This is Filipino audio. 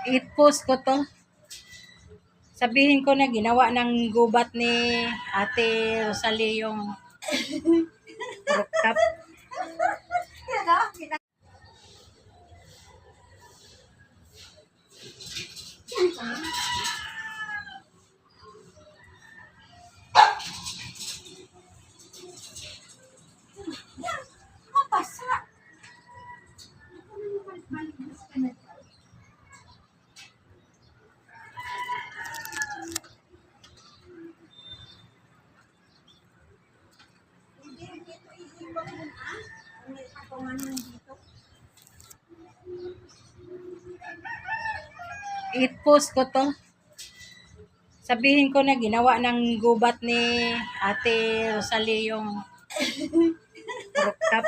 I-post ko to. Sabihin ko na ginawa ng gubat ni Ate Rosalie yung rooftop. I-post ko to. Sabihin ko na ginawa ng gubat ni Ate Rosalie yung rooftop.